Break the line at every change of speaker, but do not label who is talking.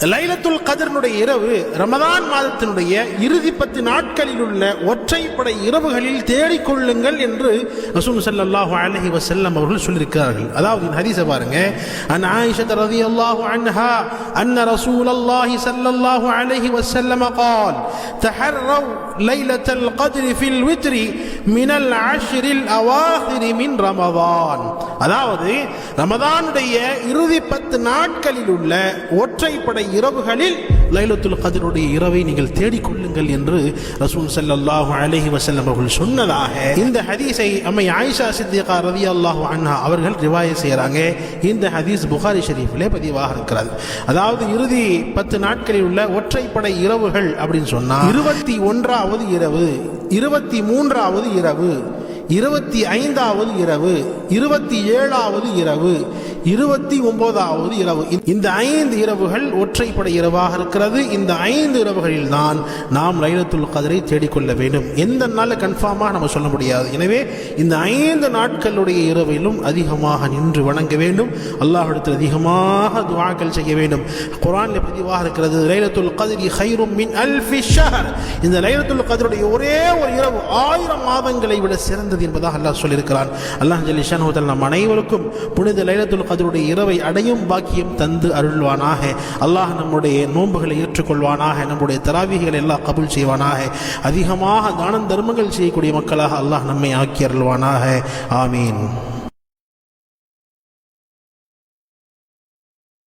லைலத்துல் கத்ருடைய இரவு ரமதான் மாதத்தினுடைய இறுதி 10 நாட்களில் உள்ள ஒற்றைப்படை இரவுகளில் தேடிக்கொள்ளுங்கள் என்று ரசூல் ஸல்லல்லாஹு அலைஹி வஸல்லம் அவர்கள் சொல்லியிருக்கிறார்கள். அதாவது இந்த ஹதீஸை பாருங்க. அன் ஆயிஷா ரலியல்லாஹு அன்ஹா அன்ன ரசூலல்லாஹி ஸல்லல்லாஹு அலைஹி வஸல்லம் قال تحروا ليلة القدر في الوتر من العشر الأواخر من رمضان. அதாவது ரமதானுடைய இறுதி 10 நாட்களில் உள்ள ஒற்றைப்படை இரவுகளில் லைலத்துல் கத்ருடைய இரவை நீங்கள் தேடிக்கொள்ளுங்கள் என்று ரசூல் ஸல்லல்லாஹு அலைஹி வஸல்லம் அவர்கள் சொன்னதாக இந்த ஹதீஸை அம்மை ஆயிஷா சித்திகா ரலியல்லாஹு அன்ஹா அவர்கள் ரிவாயத் செய்றாங்க. இந்த ஹதீஸ் புகாரி ஷரீஃபிலே பதிவாக இருக்கிறது. அதாவது இறுதி 10 நாட்களில் உள்ள ஒற்றைப்படை இரவுகள் அப்படின்னு சொன்னா 21வது இரவு, 23வது இரவு, 25வது இரவு, 27வது இரவு, 29வது இரவு, இந்த 5 இரவுகள் ஒற்றைப்படை இரவாக இருக்கிறது. இந்த 5 இரவுகளில் தான் நாம் லைலத்துல் கத்ரை தேடிக்கொள்ள வேண்டும். எந்த நாள் கன்ஃபார்மாக நம்ம சொல்ல முடியாது. எனவே இந்த 5 நாட்களுடைய இரவிலும் அதிகமாக நின்று வணங்க வேண்டும். அல்லாஹ்விடத்தில் அதிகமாக துஆக்கள் செய்ய வேண்டும். குர்ஆனில் பதிவாக இருக்கிறது, லைலத்துல் கத்ரி கைரும் மின் அல்ஃபி ஷஹர். இந்த லைலத்துல் கத்ருடைய ஒரே ஒரு இரவு 1000 மாதங்களை விட சிறந்தது என்பதாக அல்லாஹ் சொல்லியிருக்கிறான். அல்லாஹ் ஜல்ல ஷானஹு தஆலா நம் அனைவருக்கும் புனித லைலத்துல் கத்ருடைய இரவை அடையும் பாக்கியம் தந்து அருள்வானாக. அல்லாஹ் நம்முடைய நோன்புகளை ஏற்றுக்கொள்வானாக. நம்முடைய தராவீகளை எல்லாம் கபூல் செய்வானாக. அதிகமாக தான தர்மங்கள் செய்யக்கூடிய மக்களாக அல்லாஹ் நம்மை ஆக்கி அருள்வானாக. ஆமீன்.